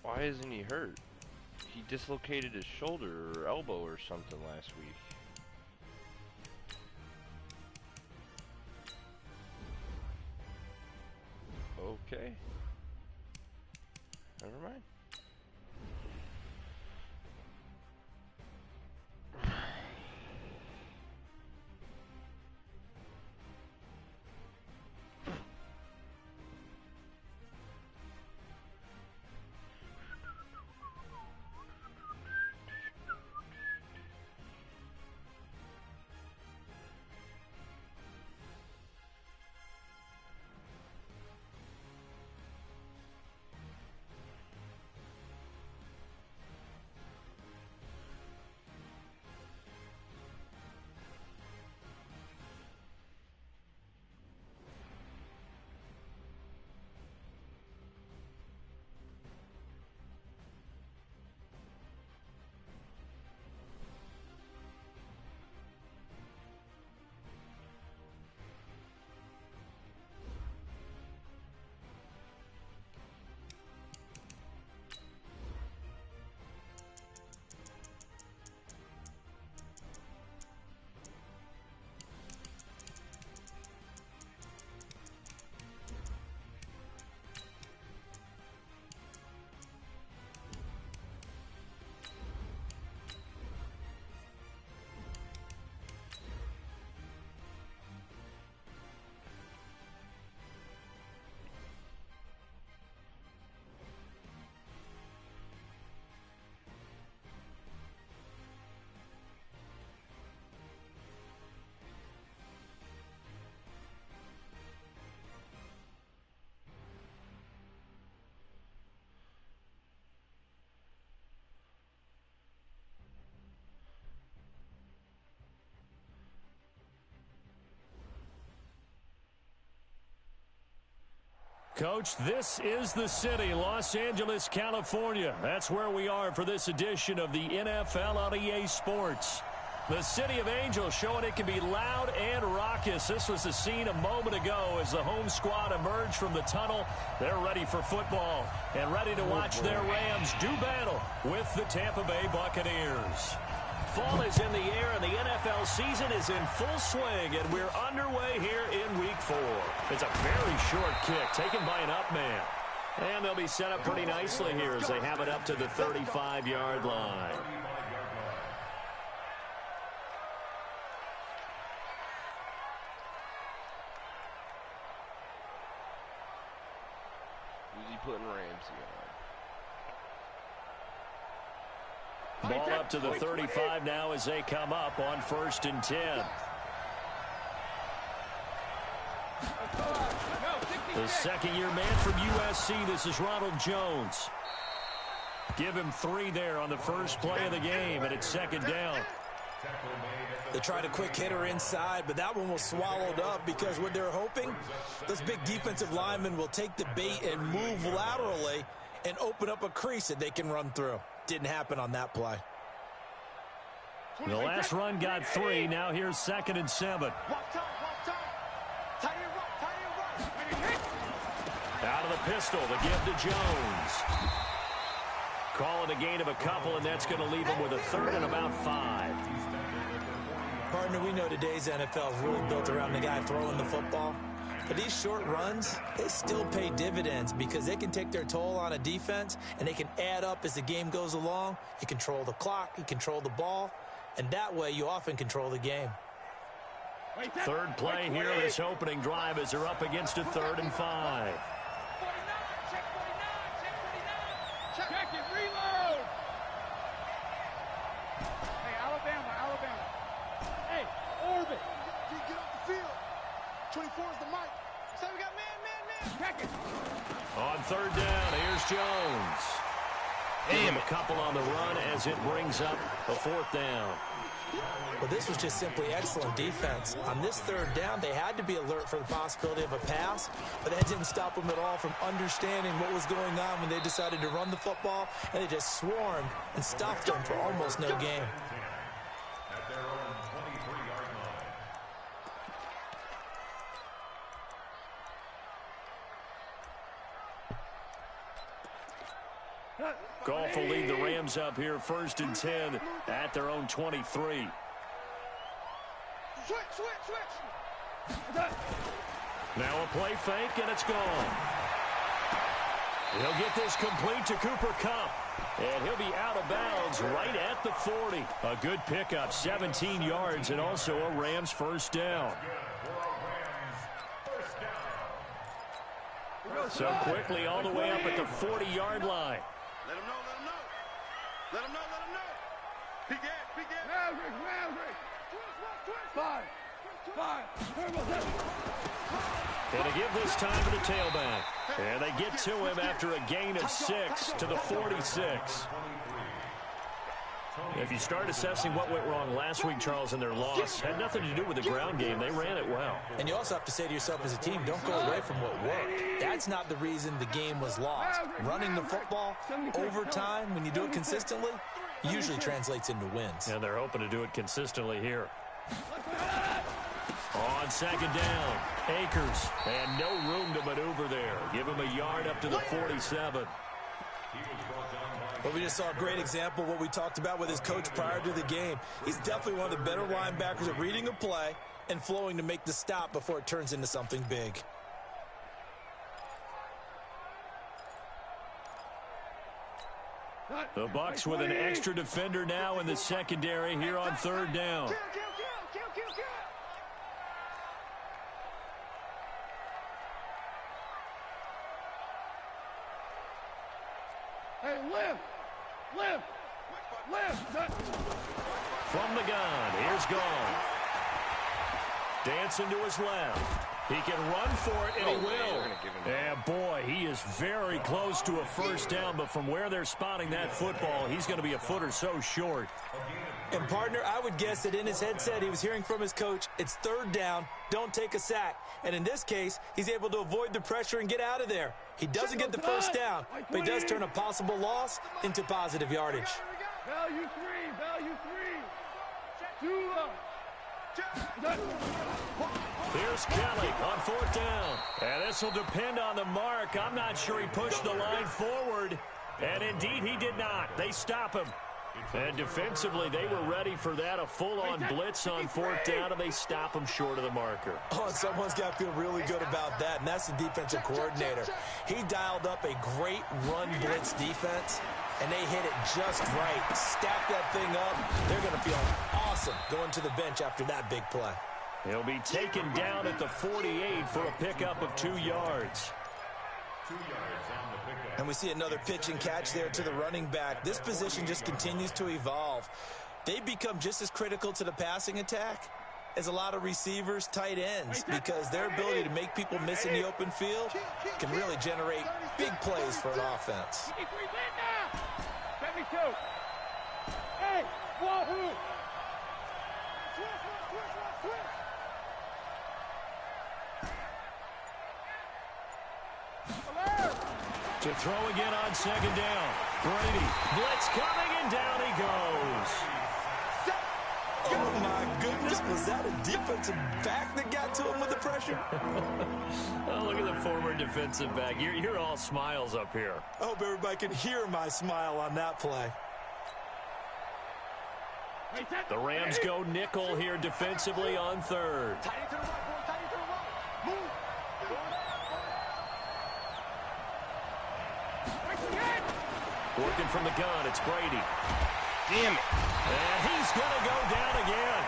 Why isn't he hurt? He dislocated his shoulder or elbow or something last week. Okay. Never mind. Coach, this is the city, Los Angeles, California. That's where we are for this edition of the NFL on EA Sports. The City of Angels showing it can be loud and raucous. This was the scene a moment ago as the home squad emerged from the tunnel. They're ready for football and ready to watch their Rams do battle with the Tampa Bay Buccaneers. Fall is in the air, and the NFL season is in full swing, and we're underway here in Week 4. It's a very short kick taken by an up man. And they'll be set up pretty nicely here as they have it up to the 35-yard line. Who's he putting Ramsey on? Ball up to the 35 now as they come up on 1st and 10. The second-year man from USC, this is Ronald Jones. Give him 3 there on the first play of the game, and it's 2nd down. They tried a quick hitter inside, but that one was swallowed up because what they're hoping, those big defensive linemen will take the bait and move laterally and open up a crease that they can run through. Didn't happen on that play. The last run got 3. Now here's 2nd and 7. Out of the pistol, the give to Jones. Call it a gain of a couple, and that's going to leave him with a 3rd and about 5. Partner, we know today's NFL is really built around the guy throwing the football. But these short runs, they still pay dividends because they can take their toll on a defense, and they can add up as the game goes along. You control the clock, you control the ball, and that way you often control the game. 3rd play here, this opening drive as they're up against a 3rd and 5. Check it, reload! Hey, Alabama. Hey, orbit! Get off the field. 24 is the mic. So we got man. Check it. On 3rd down, here's Jones. Give him a couple on the run as it brings up a 4th down. Well, this was just simply excellent defense. On this 3rd down, they had to be alert for the possibility of a pass, but that didn't stop them at all from understanding what was going on when they decided to run the football, and they just swarmed and stopped them for almost no gain. Goff will lead the Rams up here 1st and 10 at their own 23. Now a play fake, and it's gone. He'll get this complete to Cooper Kupp, and he'll be out of bounds right at the 40. A good pickup, 17 yards, and also a Rams first down. So quickly all the way up at the 40-yard line. Let him know, let him know. Let him know, let him know. Peek at. Maverick. Five. And to give this time to the tailback. And they get to him after a gain of 6 to the 46. If you start assessing what went wrong last week, Charles, in their loss, had nothing to do with the ground game. They ran it well. And you also have to say to yourself as a team, don't go away from what worked. That's not the reason the game was lost. Running the football over time, when you do it consistently, usually translates into wins. And they're hoping to do it consistently here. On 2nd down, Akers, and no room to maneuver there. Give him a yard up to the 47. Well, we just saw a great example of what we talked about with his coach prior to the game. He's definitely one of the better linebackers at reading a play and flowing to make the stop before it turns into something big. The Bucks with an extra defender now in the secondary here on 3rd down. Hey, lift. From the gun, here's Goff. Dancing to his left. He can run for it, and he will. And boy, he is very close to a first down, but from where they're spotting that football, he's going to be a foot or so short. And, partner, I would guess that in his headset he was hearing from his coach, it's 3rd down, don't take a sack. And in this case, he's able to avoid the pressure and get out of there. He doesn't get the first down, but he does turn a possible loss into positive yardage. Value three. Here's Kelly on 4th down. And this will depend on the mark. I'm not sure he pushed the line forward. And indeed, he did not. They stop him. And defensively, they were ready for that, a full-on blitz on 4th down, and they stop him short of the marker. Oh, and someone's got to feel really good about that, and that's the defensive coordinator. He dialed up a great run blitz defense, and they hit it just right. Stack that thing up. They're going to feel awesome going to the bench after that big play. He'll be taken down at the 48 for a pickup of 2 yards. 2 yards on the pickup. And we see another pitch and catch there to the running back. This position just continues to evolve. They become just as critical to the passing attack as a lot of receivers, tight ends, because their ability to make people miss in the open field can really generate big plays for an offense. 72. Hey, wahoo! To throw again on 2nd down. Brady, blitz coming, and down he goes. Oh, my goodness. Was that a defensive back that got to him with the pressure? Oh, look at the former defensive back. You're all smiles up here. I hope everybody can hear my smile on that play. The Rams go nickel here defensively on 3rd. Working from the gun, it's Brady. Damn it. And he's going to go down again.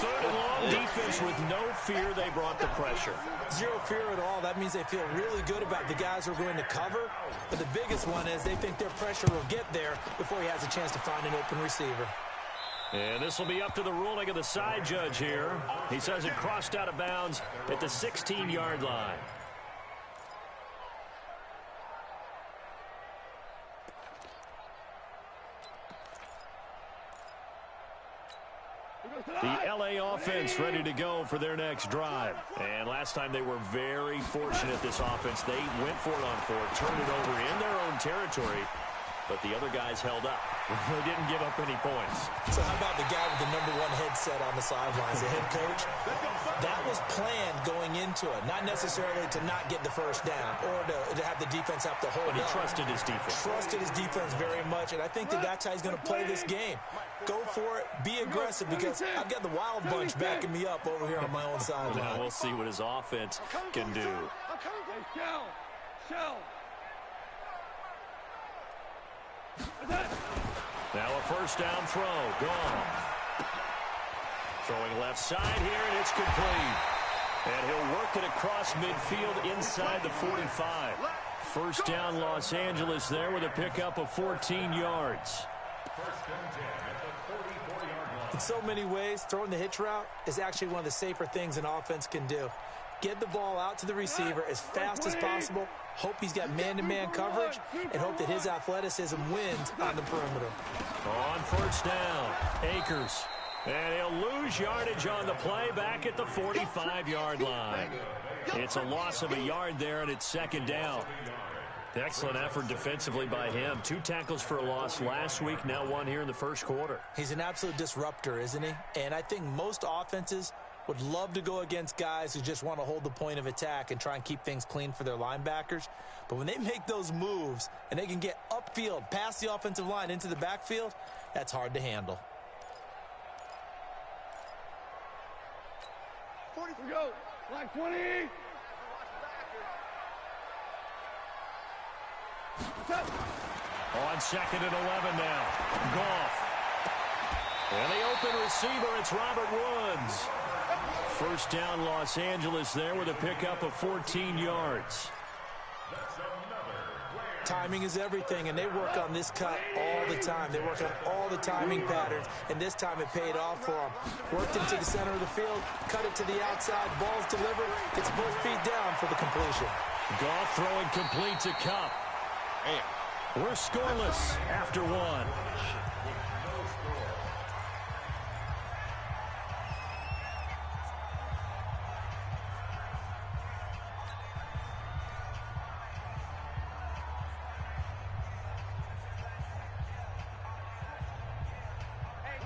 3rd and long, defense with no fear. They brought the pressure. Zero fear at all. That means they feel really good about the guys who are going to cover. But the biggest one is they think their pressure will get there before he has a chance to find an open receiver. And this will be up to the ruling of the side judge here. He says it crossed out of bounds at the 16-yard line. The LA offense ready to go for their next drive. And last time they were very fortunate, this offense. They went for it on 4th, turned it over in their own territory, but the other guys held up. They didn't give up any points. So how about the guy with the #1 headset on the sidelines, the head coach? That was planned going into it, not necessarily to not get the first down or to have the defense have to hold But he up. trusted his defense. Trusted his defense very much, and I think that's how he's going to play this game. Go for it, be aggressive, because I've got the Wild Bunch backing me up over here on my own sideline. Now we'll see what his offense can do. Now a first down throw. Gone. Throwing left side here, and it's complete. And he'll work it across midfield inside the 45. First down, Los Angeles there with a pickup of 14 yards. In so many ways, throwing the hitch route is actually one of the safer things an offense can do. Get the ball out to the receiver as fast as possible, hope he's got man-to-man coverage, and hope that his athleticism wins on the perimeter. On first down, Akers. And he'll lose yardage on the play back at the 45-yard line. It's a loss of a yard there, and it's second down. Excellent effort defensively by him. 2 tackles for a loss last week, now 1 here in the first quarter. He's an absolute disruptor, isn't he? And I think most offenses would love to go against guys who just want to hold the point of attack and try and keep things clean for their linebackers. But when they make those moves and they can get upfield, past the offensive line into the backfield, that's hard to handle. 40 go. Line 20. On second and 11 now. Goff. And the open receiver, it's Robert Woods. First down, Los Angeles there with a pickup of 14 yards. Timing is everything, and they work on this cut all the time. They work on all the timing patterns, and this time it paid off for them. Worked into the center of the field, cut it to the outside, ball's delivered, gets both feet down for the completion. Goff throwing complete to Kupp. We're scoreless after 1.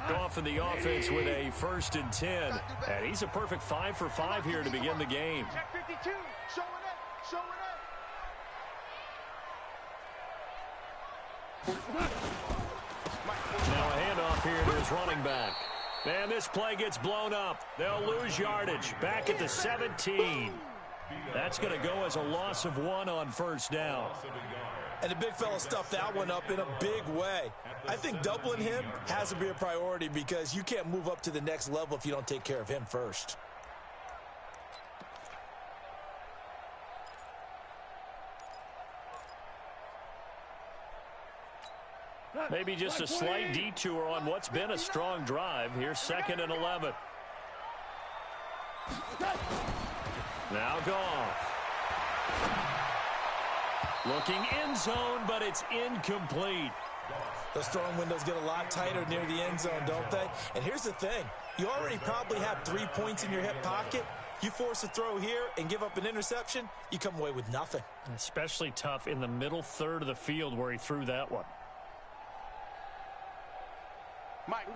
Goff in the offense with a 1st and 10. And he's a perfect 5 for 5 here to begin the game. Check 52. Showing it. Showing it. Now a handoff here to his running back. And this play gets blown up. They'll lose yardage. Back at the 17. That's going to go as a loss of 1 on first down. And the big fella stuffed that one up in a big way. I think doubling him has to be a priority because you can't move up to the next level if you don't take care of him first. Maybe just a slight detour on what's been a strong drive. Here's 2nd and 11. Now Goff. Looking end zone, but it's incomplete. Those throwing windows get a lot tighter near the end zone, don't they? And here's the thing. You already probably have 3 points in your hip pocket. You force a throw here and give up an interception, you come away with nothing. Especially tough in the middle third of the field where he threw that one.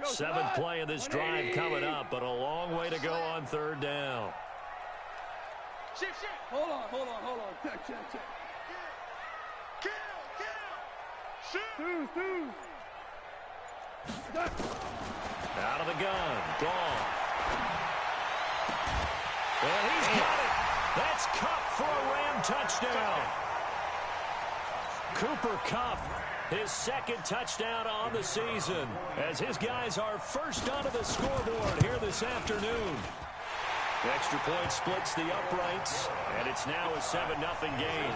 7th play of this drive coming up, but a long way to go on 3rd down. Shift. Hold on. Check. Kill. Shoot. Two. Out of the gun. Gone. And he's got it. That's Kupp for a Ram touchdown. Cooper Kupp, his 2nd touchdown on the season, as his guys are first onto the scoreboard here this afternoon. The extra point splits the uprights, and it's now a 7-0 game.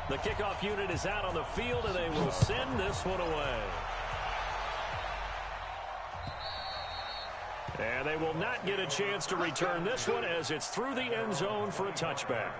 The kickoff unit is out on the field, and they will send this one away. And they will not get a chance to return this one as it's through the end zone for a touchback.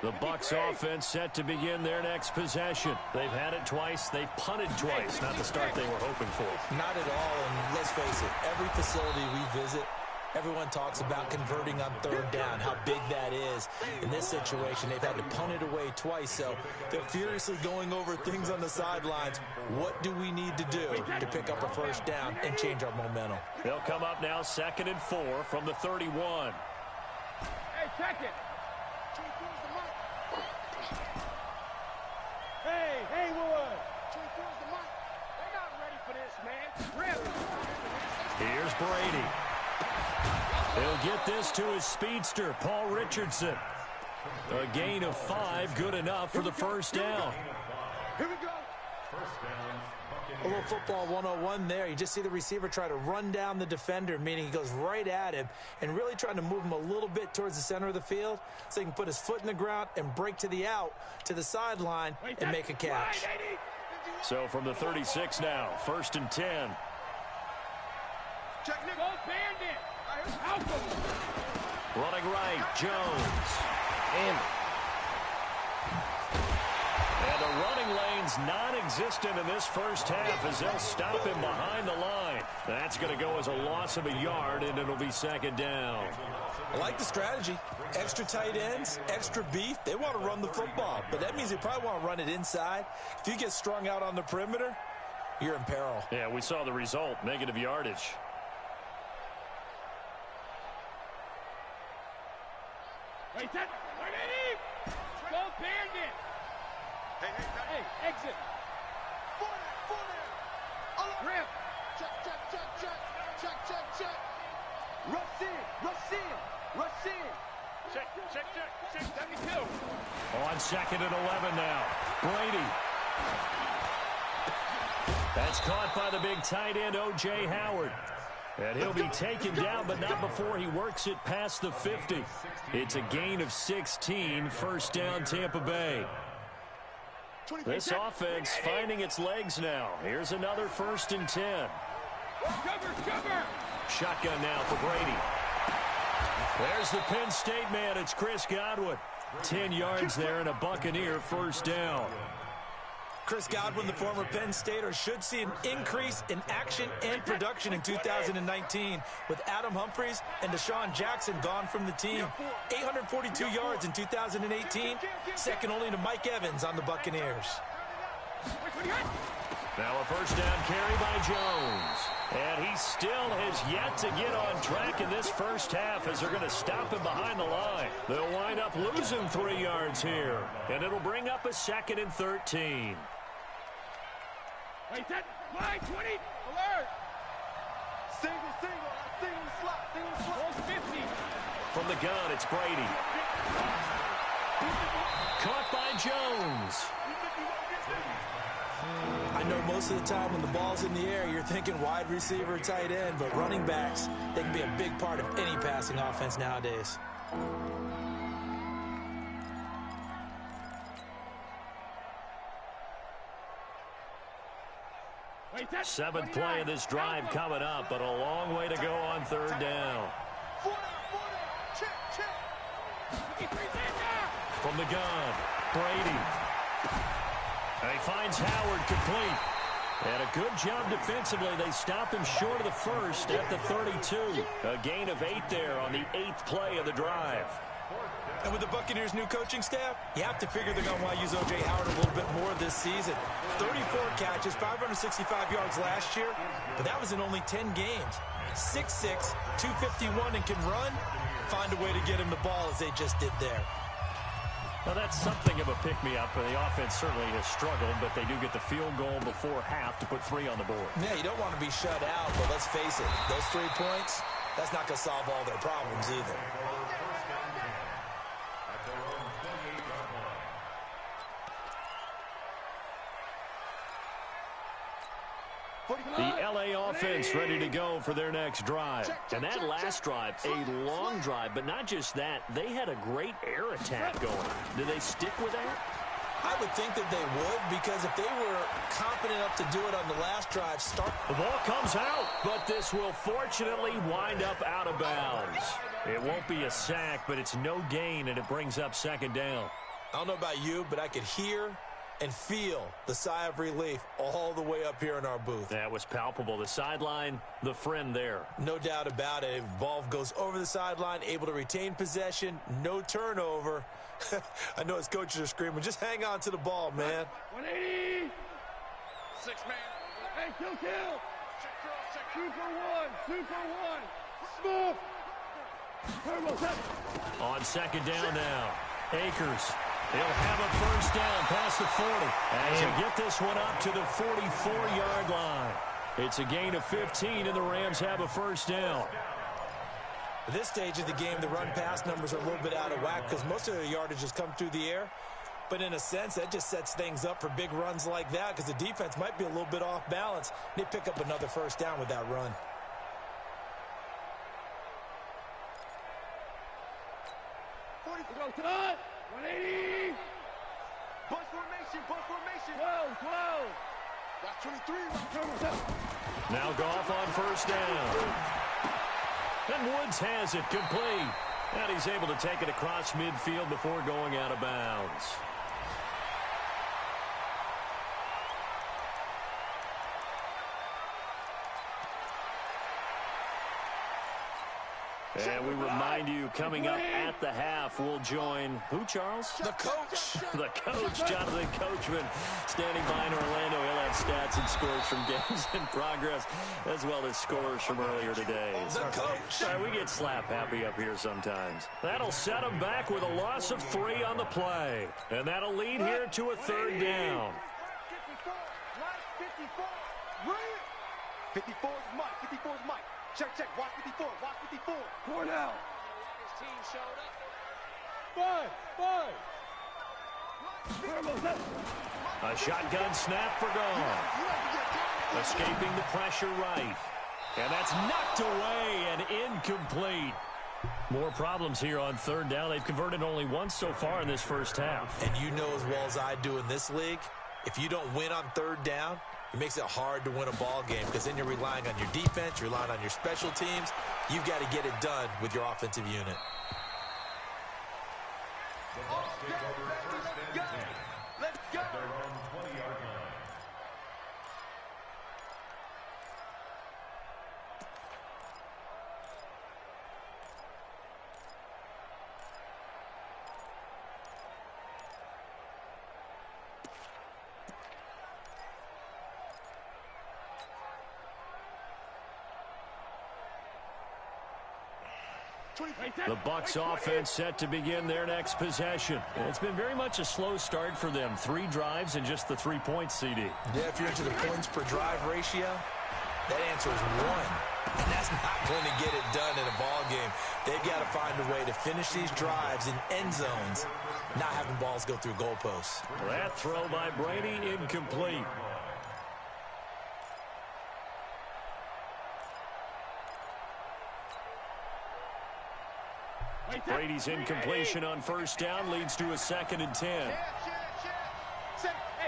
The Bucks offense set to begin their next possession. They've had it twice. They've punted twice. Not the start they were hoping for. Not at all, and let's face it, every facility we visit, everyone talks about converting on third down, how big that is. In this situation, they've had to punt it away twice, so they're furiously going over things on the sidelines. What do we need to do to pick up a first down and change our momentum? They'll come up now 2nd and 4 from the 31. Hey, check it. Hey, Wood. They're not ready for this, man. Really? Here's Brady. He'll get this to his speedster, Paul Richardson. A gain of 5, good enough for the first down. Here we go. A little football 101 there. You just see the receiver try to run down the defender, meaning he goes right at him and really trying to move him a little bit towards the center of the field so he can put his foot in the ground and break to the out, to the sideline, and make a catch. So from the 36 now, 1st and 10. Check Nick. Go Bandit. Running right, Jones. And the running lane's non-existent in this first half as they'll stop him behind the line. That's going to go as a loss of a yard, and it'll be 2nd down. I like the strategy. Extra tight ends, extra beef. They want to run the football, but that means they probably want to run it inside. If you get strung out on the perimeter, you're in peril. Yeah, we saw the result, negative yardage. Wait, that. Go Bandit. Hey, exit. Grip. Check. Rush in. Check. 72. On 2nd and 11 now. Brady. That's caught by the big tight end, O.J. Howard. And he'll be taken down, but not before he works it past the 50. It's a gain of 16, first down Tampa Bay. This offense finding its legs now. Here's another 1st and 10. Cover. Shotgun now for Brady. There's the Penn State man. It's Chris Godwin. 10 yards there and a Buccaneer first down. Chris Godwin, the former Penn Stater, should see an increase in action and production in 2019 with Adam Humphries and Deshaun Jackson gone from the team. 842 yards in 2018, second only to Mike Evans on the Buccaneers. Now a first down carry by Jones. And he still has yet to get on track in this first half as they're going to stop him behind the line. They'll wind up losing 3 yards here. And it'll bring up a 2nd and 13. Wait, that line 20. Alert. Single slot. 50. From the gun, it's Brady. Caught by Jones. I know most of the time when the ball's in the air, you're thinking wide receiver, tight end, but running backs, they can be a big part of any passing offense nowadays. Seventh play of this drive coming up, but a long way to go on 3rd down. From the gun, Brady. And he finds Howard complete. And a good job defensively. They stop him short of the first at the 32. A gain of 8 there on the 8th play of the drive. And with the Buccaneers' new coaching staff, you have to figure they're going to want to use O.J. Howard a little bit more this season. 34 catches, 565 yards last year, but that was in only 10 games. 6'6", 251, and can run. Find a way to get him the ball as they just did there. Well, that's something of a pick-me-up. The offense certainly has struggled, but they do get the field goal before half to put 3 on the board. Yeah, you don't want to be shut out, but let's face it, those 3 points, that's not going to solve all their problems either. The L.A. offense ready to go for their next drive. And that last drive, a long drive, but not just that. They had a great air attack going. Do they stick with that? I would think that they would, because if they were confident enough to do it on the last drive, the ball comes out, but this will fortunately wind up out of bounds. It won't be a sack, but it's no gain, and it brings up 2nd down. I don't know about you, but I could hear and feel the sigh of relief all the way up here in our booth. That was palpable. The sideline, the friend there. No doubt about it. If ball goes over the sideline, able to retain possession, no turnover. I know his coaches are screaming, just hang on to the ball, man. 180. 6 man. Hey, kill. Check cross, check. 2 for 1. 2 for 1. Smooth. Turbo set. On second down now. Akers. He'll have a first down past the 40 as they get this one up to the 44-yard line. It's a gain of 15, and the Rams have a first down. At this stage of the game, the run-pass numbers are a little bit out of whack because most of their yardage has come through the air. But in a sense, that just sets things up for big runs like that because the defense might be a little bit off balance. They pick up another first down with that run. Go to 180. Bunch formation. 12. That's 23. Turbo set. Now Goff on first down. And Woods has it complete. And he's able to take it across midfield before going out of bounds. And we remind you, coming up at the half, we'll join who, Charles? The coach. The coach, Jonathan Coachman, standing by in Orlando. He'll have stats and scores from games in progress, as well as scores from earlier today. The coach. Sorry, we get slap happy up here sometimes. That'll set them back with a loss of 3 on the play. And that'll lead here to a third down. 54 is Mike. Check. Watch 54. Cornell. His team showed up. 5. A shotgun snap for Goff. Escaping the pressure right. And that's knocked away and incomplete. More problems here on third down. They've converted only once so far in this first half. And you know as well as I do in this league, if you don't win on third down, it makes it hard to win a ball game because then you're relying on your defense, you're relying on your special teams. You've got to get it done with your offensive unit. Let's go. The Bucks offense set to begin their next possession. It's been very much a slow start for them. 3 drives and just the 3 points, CD. Yeah, if you're into the points per drive ratio, that answer is 1. And that's not going to get it done in a ball game. They've got to find a way to finish these drives in end zones, not having balls go through goalposts. That throw by Brady incomplete. Brady's incompletion on first down leads to a 2nd and 10. Hey,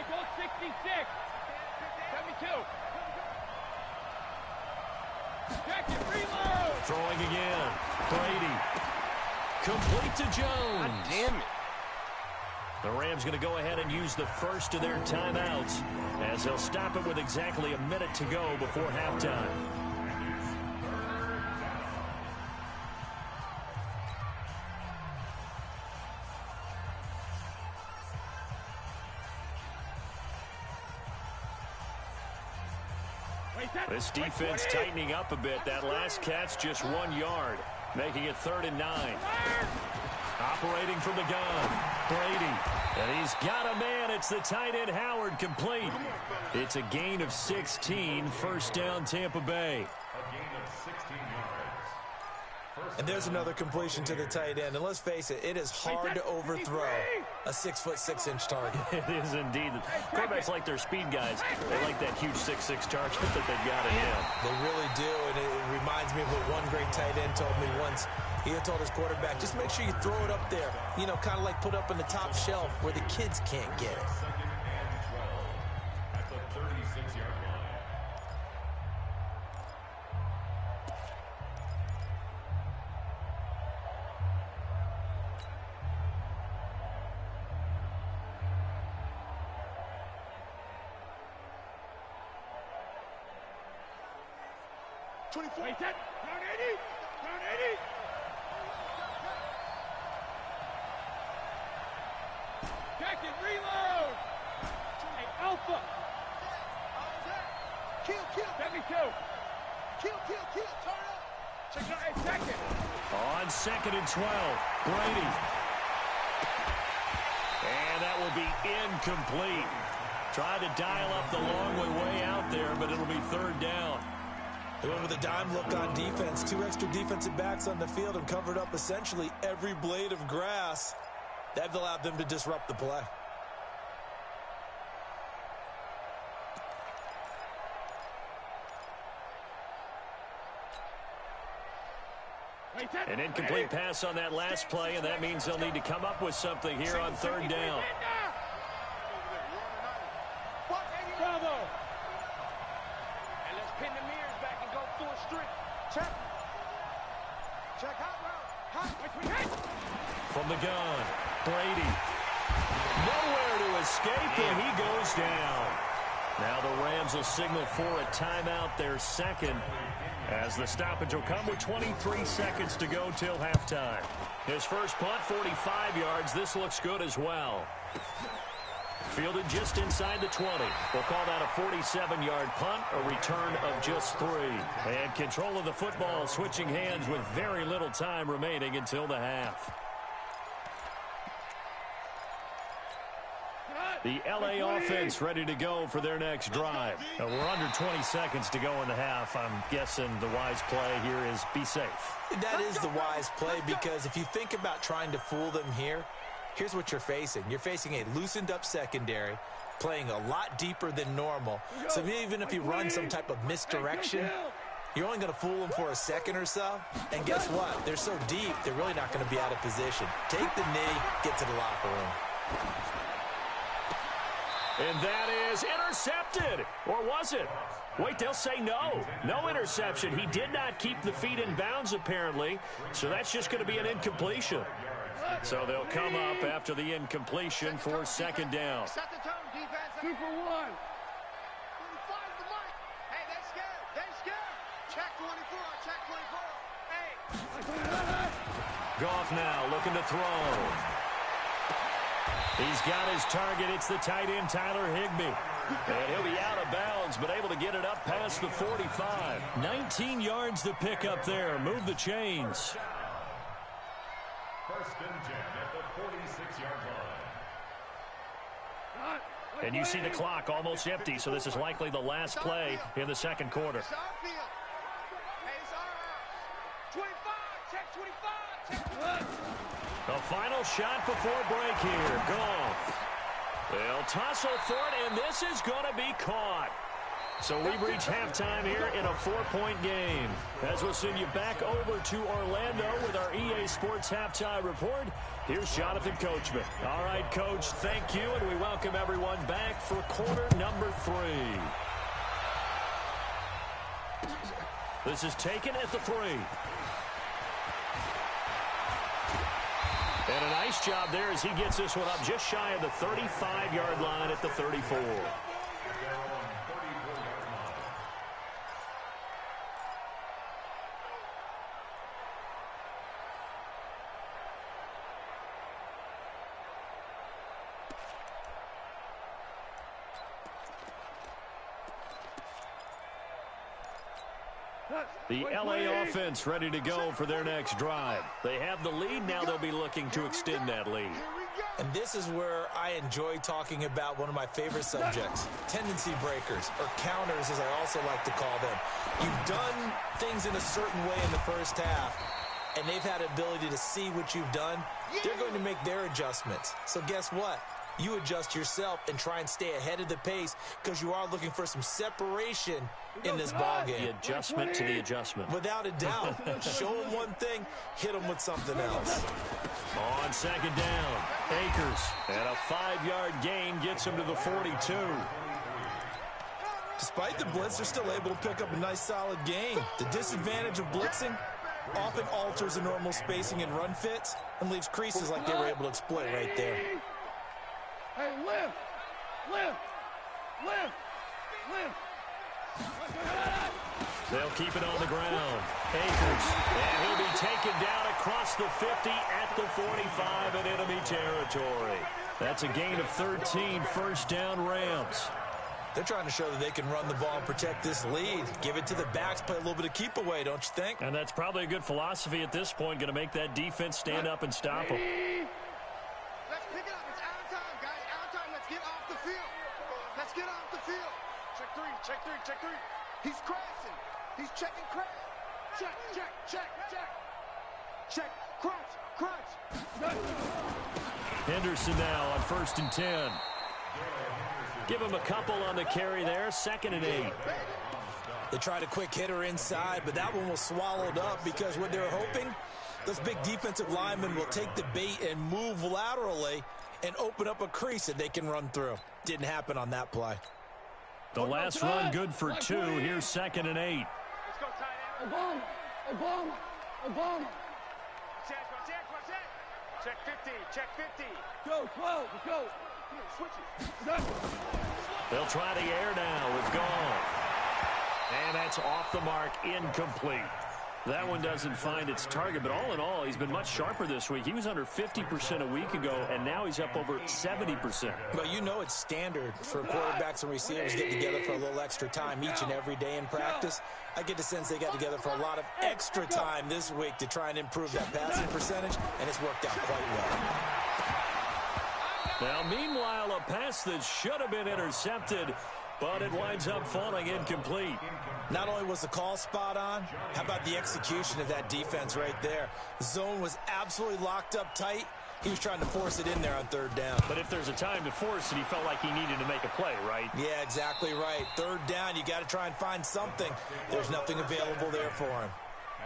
go 66. 72. Check it, reload. Throwing again. Brady. Complete to Jones. God damn it. The Rams going to go ahead and use the first of their timeouts as they'll stop it with exactly a minute to go before halftime. This defense tightening up a bit. That last catch just 1 yard, making it 3rd and 9. Operating from the gun, Brady. And he's got a man. It's the tight end, Howard, complete. It's a gain of 16. First down, Tampa Bay. And there's another completion to the tight end. And let's face it, it is hard to overthrow a 6'6" target. It is indeed. Quarterbacks like their speed guys. They like that huge 6'6" target that they've got in him. They really do, and it reminds me of what one great tight end told me once. He had told his quarterback, just make sure you throw it up there. You know, kind of like put up on the top shelf where the kids can't get it. At the 36-yard line. 24. Wait, that. Turn 80. Turn 80. Check it. Reload. Hey, Alpha. Kill. 72. Kill. Turn up. Check it out. Hey, second. On 2nd and 12, Brady. And that will be incomplete. Tried to dial up the long way out there, but it'll be 3rd down. They went with a dime look on defense. 2 extra defensive backs on the field and covered up essentially every blade of grass. That allowed them to disrupt the play. An incomplete pass on that last play, and that means they'll need to come up with something here on 3rd down. Bravo. And let's pin the mirrors back and go through a street. Check. Hot route. From the gun, Brady. Nowhere to escape, and he goes down. Now the Rams will signal for a timeout, their 2nd, as the stoppage will come with 23 seconds to go till halftime. His first punt, 45 yards. This looks good as well. Fielded just inside the 20. We'll call that a 47-yard punt, a return of just 3. And control of the football switching hands with very little time remaining until the half. The LA offense ready to go for their next drive. Now, we're under 20 seconds to go in the half. I'm guessing the wise play here is be safe. That is the wise play, because if you think about trying to fool them here, here's what you're facing. You're facing a loosened up secondary, playing a lot deeper than normal. So even if you run some type of misdirection, you're only going to fool them for a second or so. And guess what? They're so deep, they're really not going to be out of position. Take the knee, get to the locker room. And that is intercepted. Or was it? Wait, they'll say no. No interception. He did not keep the feet in bounds, apparently. So that's just going to be an incompletion. So they'll come up after the incompletion for 2nd down. Set the tone, defense. Super 1. 25 the mic. Hey, they're scared. Check 24. Hey. Goff now looking to throw. He's got his target. It's the tight end, Tyler Higbee. And he'll be out of bounds, but able to get it up past the 45. 19 yards to pick up there. Move the chains. 1st and 10 at the 46-yard line. And you see the clock almost empty, so this is likely the last play in the 2nd quarter. It's our field. Hey, it's our house. 25. Check 25. Check. The final shot before break here. Goff. They'll tussle for it, and this is going to be caught. So we've reached halftime here in a 4-point game. As we'll send you back over to Orlando with our EA Sports Halftime Report, here's Jonathan Coachman. All right, Coach, thank you, and we welcome everyone back for quarter number 3. This is taken at the 3. And a nice job there as he gets this one up just shy of the 35-yard line at the 34. The LA offense ready to go for their next drive. They have the lead. Now they'll be looking to extend that lead. And this is where I enjoy talking about one of my favorite subjects, tendency breakers, or counters as I also like to call them. You've done things in a certain way in the first half, and they've had the ability to see what you've done. They're going to make their adjustments. So guess what? You adjust yourself and try and stay ahead of the pace because you are looking for some separation in this ballgame. The adjustment to the adjustment. Without a doubt. Show them one thing, hit them with something else. On 2nd down, Akers. And a 5-yard gain gets him to the 42. Despite the blitz, they're still able to pick up a nice solid gain. The disadvantage of blitzing often alters the normal spacing and run fits and leaves creases like they were able to exploit right there. Hey, lift! They'll keep it on the ground. Akers, and he'll be taken down across the 50 at the 45 in enemy territory. That's a gain of 13, first down Rams. They're trying to show that they can run the ball and protect this lead. Give it to the backs, play a little bit of keep away, don't you think? And that's probably a good philosophy at this point, going to make that defense stand up and stop them. Let's pick it up. It's out of time, guys. Out of time. Let's get off the field. Let's get off the field. Check three, check three, check three. He's crashing. He's checking crash. Check, check, check, check. Check, crunch, crunch. Henderson now on 1st and 10. Give him a couple on the carry there, 2nd and 8. They tried a quick hitter inside, but that one was swallowed up because what they were hoping, those big defensive linemen will take the bait and move laterally and open up a crease that they can run through. Didn't happen on that play. The last run good for 2. Here's 2nd and 8. Let's go, tight end. Obama. Check. Check 50, check 50. Go, 12, let's go. Switch it. They'll try the air now with Goff. And that's off the mark, incomplete. That one doesn't find its target, but all in all, he's been much sharper this week. He was under 50% a week ago, and now he's up over 70%. But you know it's standard for quarterbacks and receivers to get together for a little extra time each and every day in practice. I get the sense they got together for a lot of extra time this week to try and improve that passing percentage, and it's worked out quite well. Now, meanwhile, a pass that should have been intercepted, but it winds up falling incomplete. Not only was the call spot on, how about the execution of that defense right there? The zone was absolutely locked up tight. He was trying to force it in there on 3rd down. But if there's a time to force it, he felt like he needed to make a play, right? Yeah, exactly right. 3rd down, you got to try and find something. There's nothing available there for him.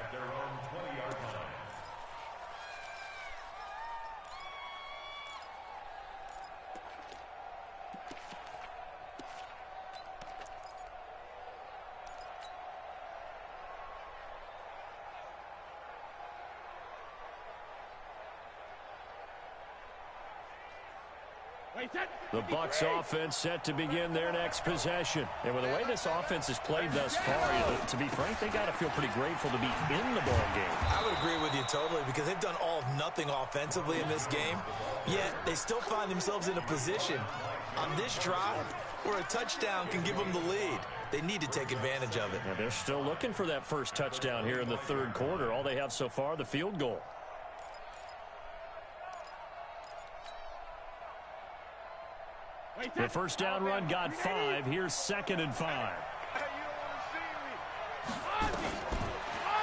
At their own 20-yard line. The Bucks offense set to begin their next possession. And with the way this offense has played thus far, to be frank, they got to feel pretty grateful to be in the ball game. I would agree with you totally because they've done all of nothing offensively in this game, yet they still find themselves in a position on this drive where a touchdown can give them the lead. They need to take advantage of it. Now they're still looking for that first touchdown here in the 3rd quarter. All they have so far, the field goal. The first down run got 5. Here's 2nd and 5.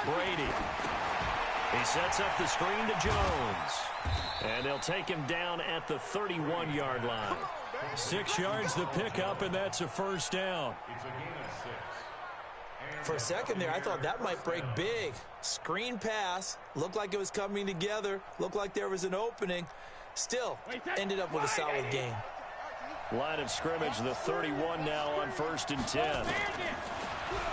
Brady. He sets up the screen to Jones. And they'll take him down at the 31-yard line. 6 yards the pickup, and that's a first down. It's a gain of 6. For a second there, I thought that might break big. Screen pass. Looked like it was coming together. Looked like there was an opening. Still, ended up with a solid game. Line of scrimmage, the 31 now on 1st and 10.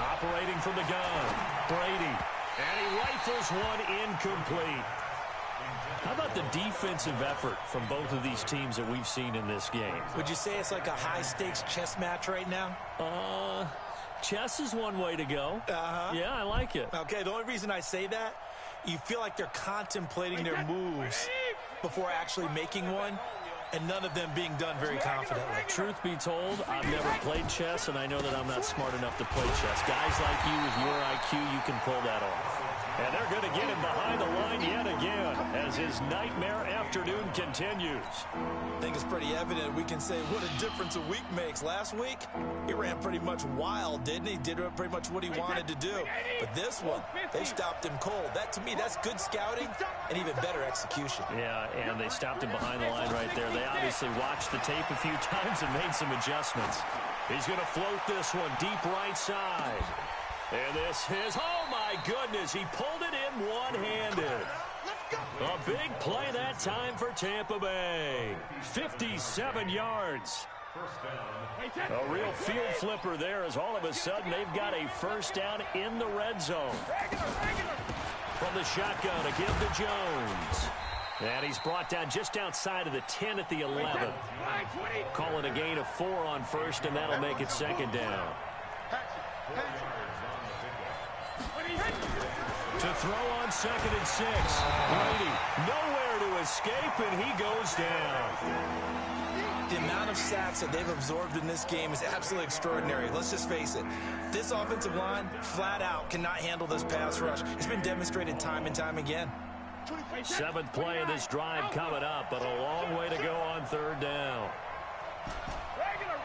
Operating from the gun, Brady. And he rifles one incomplete. How about the defensive effort from both of these teams that we've seen in this game? Would you say it's like a high-stakes chess match right now? Chess is one way to go. Yeah, I like it. Okay, the only reason I say that, you feel like they're contemplating their moves before actually making one, and none of them being done very confidently. Truth be told, I've never played chess, and I know that I'm not smart enough to play chess. Guys like you with your IQ, you can pull that off. And they're going to get him behind the line yet again as his nightmare afternoon continues. I think it's pretty evident we can say what a difference a week makes. Last week, he ran pretty much wild, didn't he? Did pretty much what he wanted to do. But this one, they stopped him cold. That, to me, that's good scouting and even better execution. Yeah, and they stopped him behind the line right there. They obviously watched the tape a few times and made some adjustments. He's going to float this one deep right side. And this is, oh my goodness, he pulled it in one-handed. A big play that time for Tampa Bay. 57 yards. A real field flipper there as all of a sudden they've got a first down in the red zone. From the shotgun to give to Jones. And he's brought down just outside of the 10 at the 11. Call it a gain of 4 on first, and that'll make it second down. To throw on 2nd and 6. Brady nowhere to escape, and he goes down. The amount of sacks that they've absorbed in this game is absolutely extraordinary. Let's just face it. This offensive line, flat out, cannot handle this pass rush. It's been demonstrated time and time again. 7th play of this drive coming up, but a long way to go on 3rd down. Regular.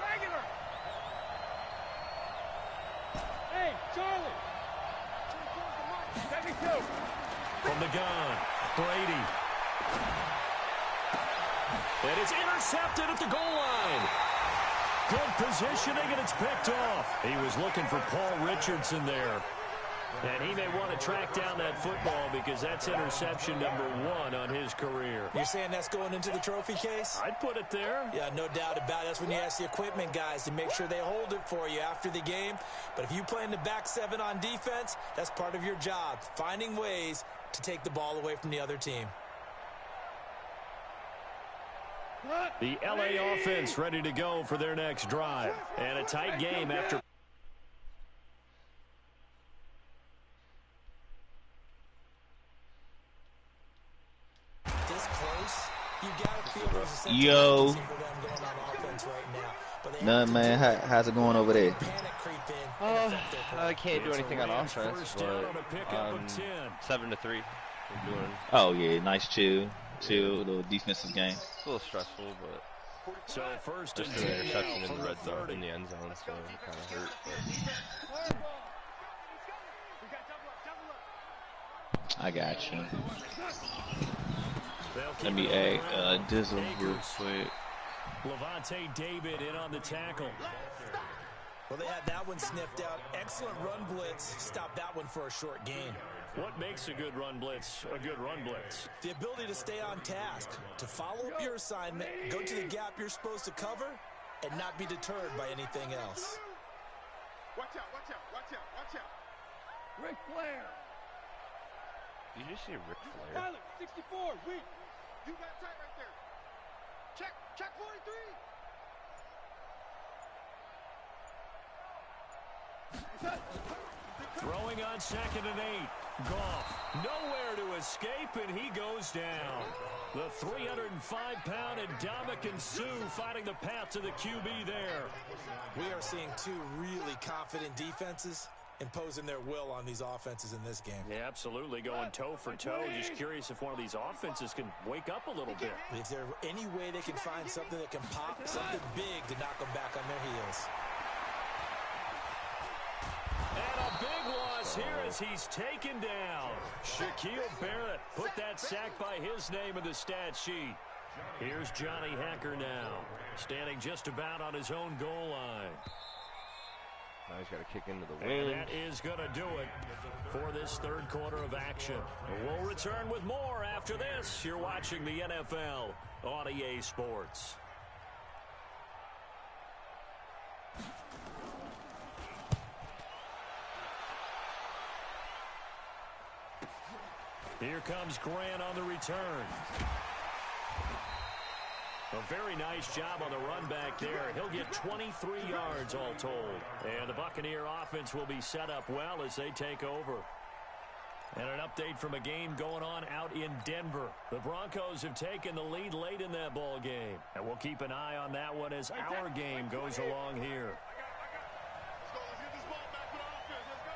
Hey, Charlie. From the gun, Brady. And it's intercepted at the goal line. Good positioning, and it's picked off. He was looking for Paul Richardson there. And he may want to track down that football because that's interception number 1 on his career. You're saying that's going into the trophy case? I'd put it there. Yeah, no doubt about it. That's when you ask the equipment guys to make sure they hold it for you after the game. But if you play in the back 7 on defense, that's part of your job, finding ways to take the ball away from the other team. The LA offense ready to go for their next drive. And a tight game after. This close, you got to feel there's a sense of Yo. urgency for them going on offense right now. But they None, man. How's it going over there? panic creep in and affect their play. I can't do It's a anything on Rams offense, first down on a pickup of 10. 7-3. We're doing Oh yeah, nice chill, little defensive game. it's a little stressful, but So first and just an 10 interception now in from the the red zone 30. in the end zone, so it kind of hurt. But I got you. They'll keep Let me it add on the ground. Dizzle real Akers. quick. Levante David in on the tackle. Well, they had that one sniffed out. Excellent run blitz. Stopped that one for a short gain. What makes a good run blitz a good run blitz? The ability to stay on task, to follow up your assignment, go to the gap you're supposed to cover, and not be deterred by anything else. Watch out. Ric Flair. did you just see Ric Flair? Tyler, 64, weak. You got tight right there. Check 43. Throwing on 2nd and 8. Goff nowhere to escape, and he goes down. The 305-pound Ndamukong Suh finding the path to the QB there. We are seeing two really confident defenses imposing their will on these offenses in this game. Yeah, absolutely, going toe for toe. Just curious if one of these offenses can wake up a little bit. If there's any way they can find something that can pop, something big to knock them back on their heels. And a big loss here as he's taken down. Shaquille Barrett put that sack by his name in the stat sheet. Here's Johnny Hecker now, standing just about on his own goal line. Now he's got to kick into the And wind. that is going to do it for this third quarter of action. We'll return with more after this. You're watching the NFL on EA Sports. Here comes Grant on the return. A very nice job on the run back there. He'll get 23 yards all told. And the Buccaneer offense will be set up well as they take over. And an update from a game going on out in Denver. The Broncos have taken the lead late in that ball game. And we'll keep an eye on that one as our game goes along here. Let's get this ball back for the offense. Let's go.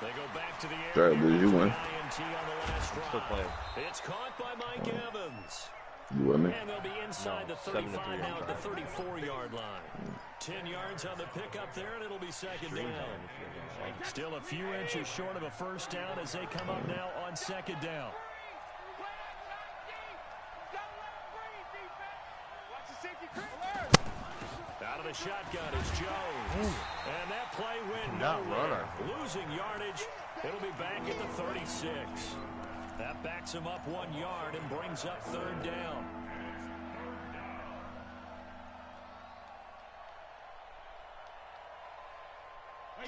They go back to the air. Sorry, Bruce, you won. INT on the last drive. Still playing. It's caught by Mike Evans. You with me? And they'll be inside No, the 35 7-3 now at the on 34-yard line. 10 yards on the pickup there, and it'll be second down. Still a few inches short of a first down as they come up now on second down. Out of the shotgun is Jones. And that play went nowhere. Losing yardage. It'll be back at the 36. That backs him up 1 yard and brings up third down.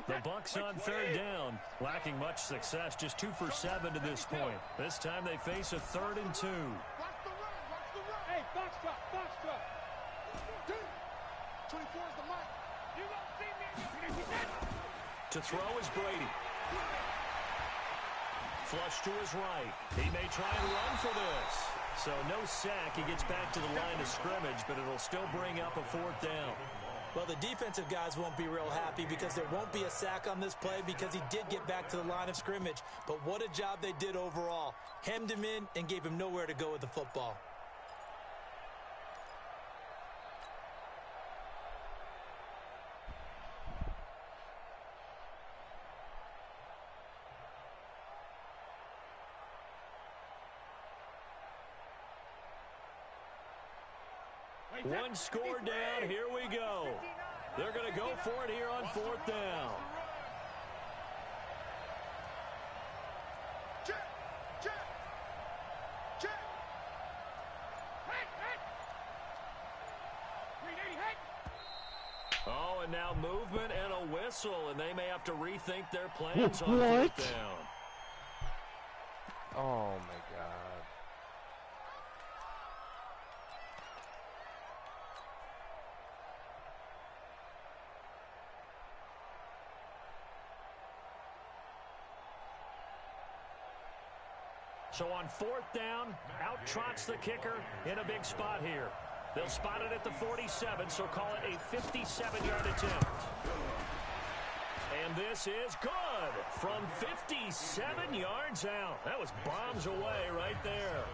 The Bucks on third down, lacking much success, just 2 for 7 to this point. This time they face a 3rd and 2. Watch the run. Hey, box drop. 24 is the mic. You don't see me. To throw is Brady. Flush to his right. He may try and run for this. So no sack. He gets back to the line of scrimmage, but it'll still bring up a 4th down. Well, the defensive guys won't be real happy because there won't be a sack on this play because he did get back to the line of scrimmage. But what a job they did overall. Hemmed him in and gave him nowhere to go with the football. One score down. Here we go. They're going to go for it here on 4th down. Oh, and now movement and a whistle, and they may have to rethink their plans on 4th down. Oh my God. So on 4th down, out trots the kicker in a big spot here. They'll spot it at the 47, so call it a 57-yard attempt. And this is good from 57 yards out. That was bombs away right there.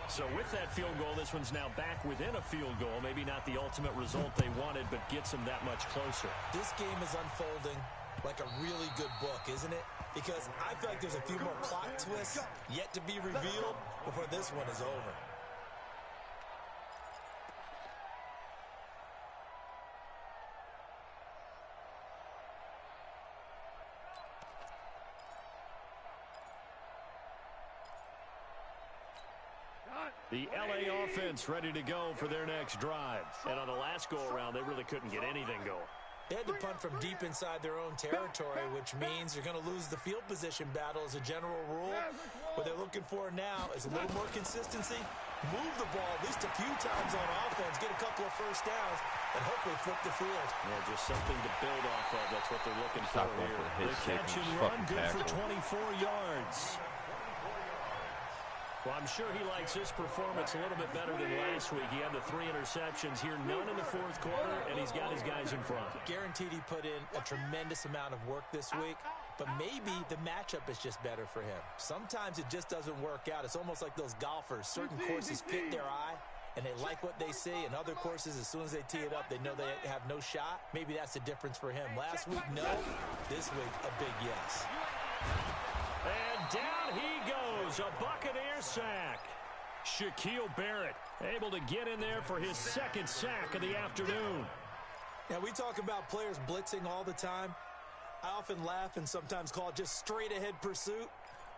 So with that field goal, this one's now back within a field goal. Maybe not the ultimate result they wanted, but gets them that much closer. This game is unfolding like a really good book, isn't it? Because I feel like there's a few more plot twists yet to be revealed before this one is over. The LA offense ready to go for their next drive. And on the last go-around, they really couldn't get anything going. They had to punt from deep inside their own territory, which means you're going to lose the field position battle as a general rule. What they're looking for now is a little more consistency, move the ball at least a few times on offense, get a couple of first downs, and hopefully flip the field. Yeah, just something to build off of. That's what they're looking for here. The catch and run, good for 24 yards. Well, I'm sure he likes his performance a little bit better than last week. He had the 3 interceptions here, none in the 4th quarter, and he's got his guys in front. Guaranteed he put in a tremendous amount of work this week, but maybe the matchup is just better for him. Sometimes it just doesn't work out. It's almost like those golfers. Certain courses fit their eye, and they like what they see, and other courses, as soon as they tee it up, they know they have no shot. Maybe that's the difference for him. Last week, no. This week, a big yes. And down he goes, a Buccaneer sack. Shaquille Barrett able to get in there for his 2nd sack of the afternoon. Now, we talk about players blitzing all the time. I often laugh and sometimes call it just straight-ahead pursuit.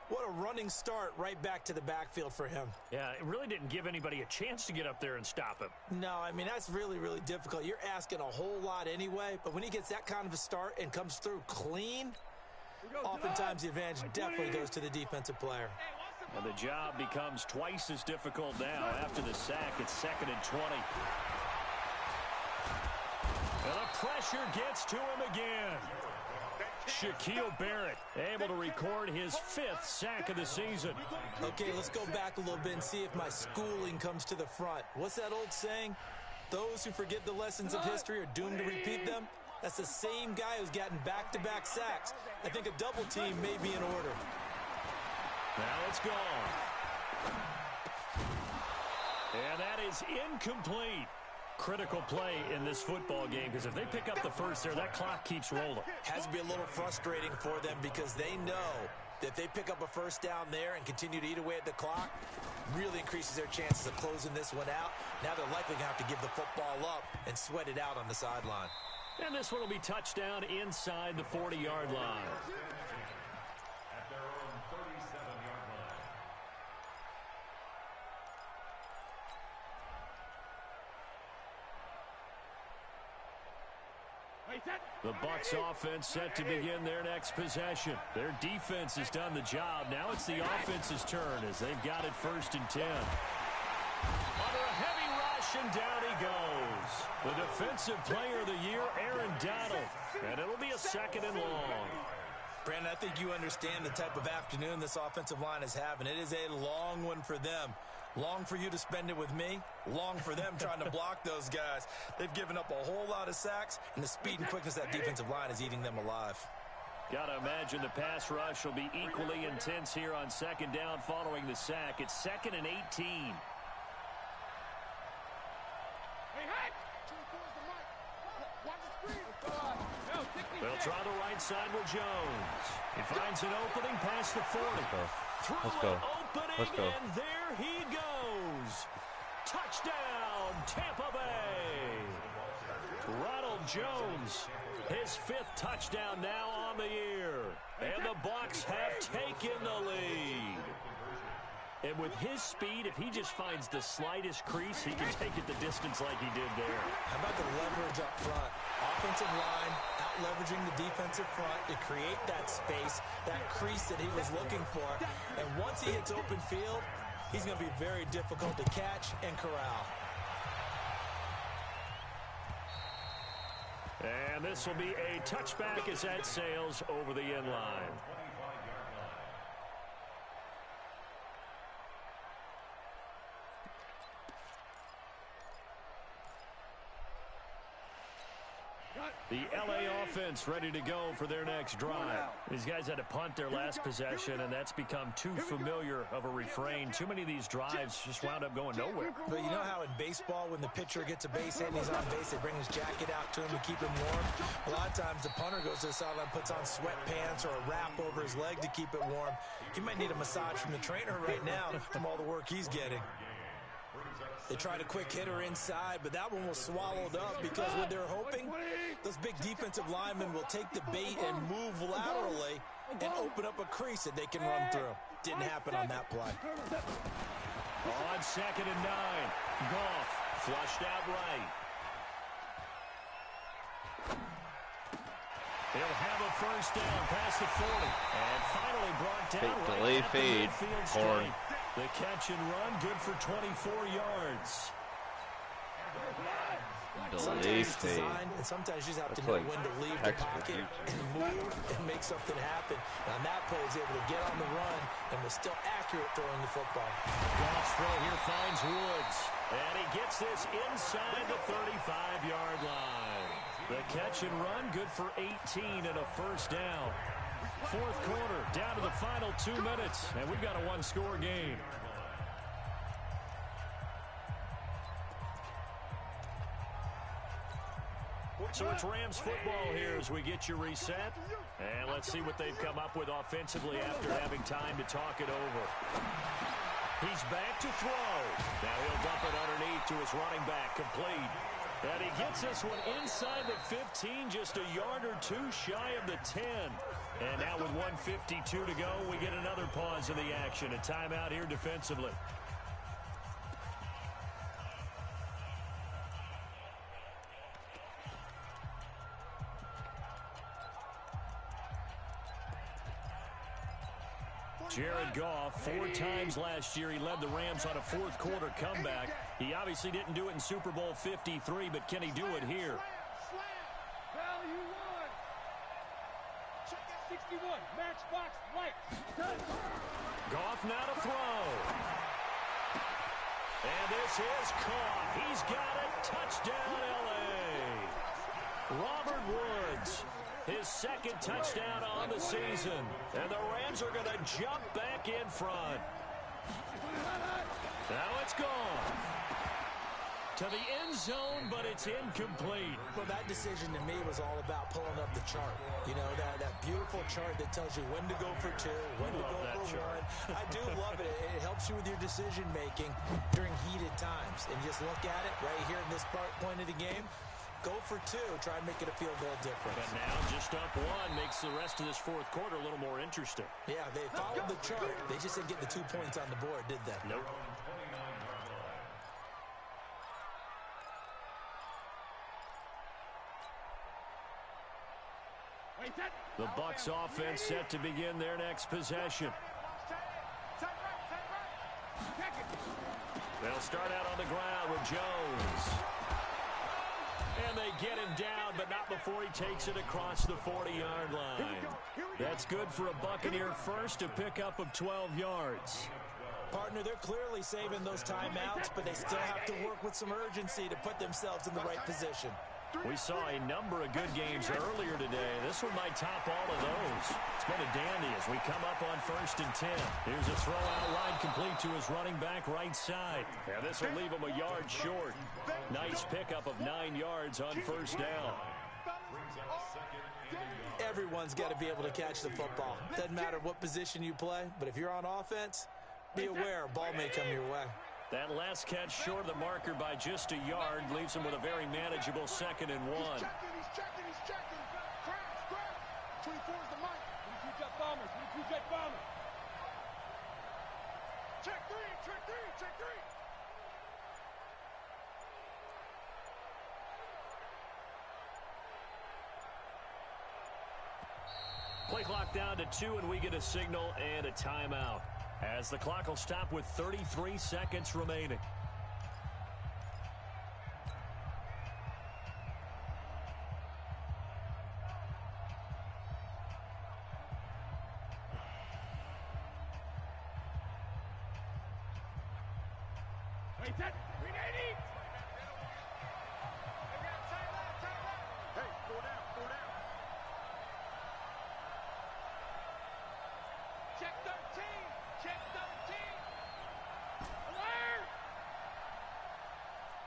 What a running start right back to the backfield for him. Yeah, it really didn't give anybody a chance to get up there and stop him. No, I mean, that's really, really difficult. You're asking a whole lot anyway, but when he gets that kind of a start and comes through clean, oftentimes the advantage definitely goes to the defensive player. And the job becomes twice as difficult now. After the sack, it's 2nd and 20. And the pressure gets to him again. Shaquille Barrett able to record his 5th sack of the season. Okay, let's go back a little bit and see if my schooling comes to the front. What's that old saying? Those who forget the lessons of history are doomed to repeat them. That's the same guy who's gotten back-to-back sacks. I think a double team may be in order. Now it's gone. And that is incomplete. Critical play in this football game, because if they pick up the first there, that clock keeps rolling. Has to be a little frustrating for them because they know that if they pick up a first down there and continue to eat away at the clock, really increases their chances of closing this one out. Now they're likely going to have to give the football up and sweat it out on the sideline. And this one will be touchdown inside the 40-yard line. At their own 37-yard line. The Bucks offense set to begin their next possession. Their defense has done the job. Now it's the offense's turn as they've got it 1st and 10. Under a heavy rush, and down he goes. The defensive player of the year, Aaron Donald. And it'll be a 2nd and long. Brandon, I think you understand the type of afternoon this offensive line is having. It is a long one for them. Long for you to spend it with me. Long for them trying to block those guys. They've given up a whole lot of sacks, and the speed and quickness of that defensive line is eating them alive. Got to imagine the pass rush will be equally intense here on 2nd down following the sack. It's 2nd and 18. They'll try the right side with Jones. He finds an opening past the 40. Let's go. Let's go. And there he goes. Touchdown, Tampa Bay. Ronald Jones, his 5th touchdown now on the year. And the Bucks have taken the lead. And with his speed, if he just finds the slightest crease, he can take it the distance like he did there. How about the leverage up front? Offensive line out-leveraging the defensive front to create that space, that crease that he was looking for. And once he hits open field, he's going to be very difficult to catch and corral. And this will be a touchback as that sails over the end line. The LA offense ready to go for their next drive. These guys had to punt their last possession, and that's become too familiar of a refrain. Too many of these drives just wound up going nowhere. But you know how in baseball, when the pitcher gets a base hit and he's on base, they bring his jacket out to him to keep him warm? A lot of times the punter goes to the sideline, puts on sweatpants or a wrap over his leg to keep it warm. He might need a massage from the trainer right now from all the work he's getting. They tried a quick hitter inside, but that one was swallowed up because what they're hoping, those big defensive linemen will take the bait and move laterally and open up a crease that they can run through. Didn't happen on that play. On 2nd and 9, Goff flushed out right. He'll have a first down past the 40. And finally brought down right delay at the fade. midfield Horn. stripe. The catch and run, good for 24 yards. Delay Sometimes it's fade. designed, and sometimes you just have to That's know like when to leave the textbook pocket YouTube. and move and make something happen. And on that play, he was able to get on the run and was still accurate throwing the football. Goff's throw here finds Woods. And he gets this inside the 35-yard line. The catch and run, good for 18 and a first down. 4th quarter, down to the final 2 minutes, and we've got a one-score game. So it's Rams football here as we get you reset. And let's see what they've come up with offensively after having time to talk it over. He's back to throw. Now he'll dump it underneath to his running back, complete. And he gets this one inside the 15, just a yard or two shy of the 10. And now with 1:52 to go, we get another pause in the action. A timeout here defensively. Jared Goff, 4 times last year he led the Rams on a 4th quarter comeback. He obviously didn't do it in Super Bowl 53, but can he do it here? Value 1. 61. Matchbox right. Goff now to throw. And this is caught. He's got it. Touchdown, L.A. Robert Woods. His 2nd touchdown on the season. And the Rams are going to jump back in front. Now it's gone. To the end zone, but it's incomplete. Well, that decision to me was all about pulling up the chart. You know, that beautiful chart that tells you when to go for 2, when to go for 1. I do love it. It helps you with your decision-making during heated times. And just look at it right here in this point of the game. Go for 2. Try and make it a field goal difference. But now just up 1 makes the rest of this 4th quarter a little more interesting. Yeah, they followed the chart. They just didn't get the 2 points on the board, did they? Nope. The Bucks offense set to begin their next possession. They'll start out on the ground with Jones. And they get him down, but not before he takes it across the 40-yard line. That's good for a Buccaneer first, a pickup of 12 yards. Partner, they're clearly saving those timeouts, but they still have to work with some urgency to put themselves in the right position. We saw a number of good games earlier today. This one might top all of those. It's been a dandy as we come up on 1st and 10. Here's a throw out line complete to his running back right side. Yeah, this will leave him a yard short. Nice pickup of 9 yards on 1st down. Everyone's got to be able to catch the football. Doesn't matter what position you play, but if you're on offense, be aware a ball may come your way. That last catch short of the marker by just a yard leaves him with a very manageable 2nd and 1. He's checking. Crash. 24 is the mic. Two jet bombers. Two jet bombers. Check three. Play clock down to 2, and we get a signal and a timeout, as the clock will stop with 33 seconds remaining. Wait, that. We need it. Hey, go down. Check 13. Alert.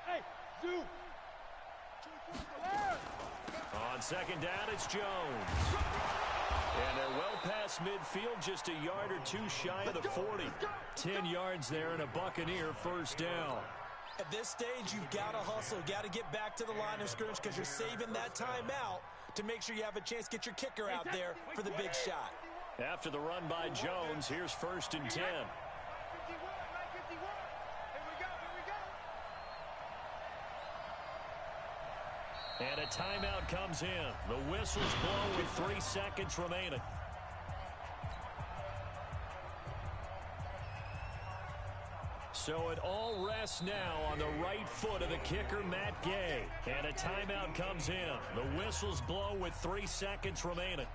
Hey, Zoo. Alert. On 2nd down, it's Jones. And they're well past midfield, just a yard or 2 shy of the 40. 10 yards there and a Buccaneer 1st down. At this stage, you've got to hustle. Got to get back to the line of scrimmage because you're saving that timeout to make sure you have a chance to get your kicker out there for the big shot. After the run by Jones, here's 1st and 10. 51, 951. Here we go. And a timeout comes in. The whistles blow with 3 seconds remaining. So it all rests now on the right foot of the kicker, Matt Gay. And a timeout comes in. The whistles blow with 3 seconds remaining.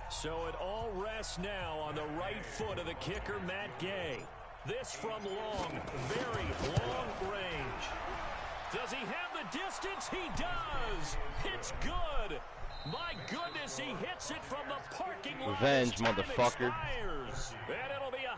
So it all rests now on the right foot of the kicker, Matt Gay. This from long, very long range. Does he have the distance? He does. It's good. My goodness, he hits it from the parking lot. Revenge, motherfucker. And it'll be a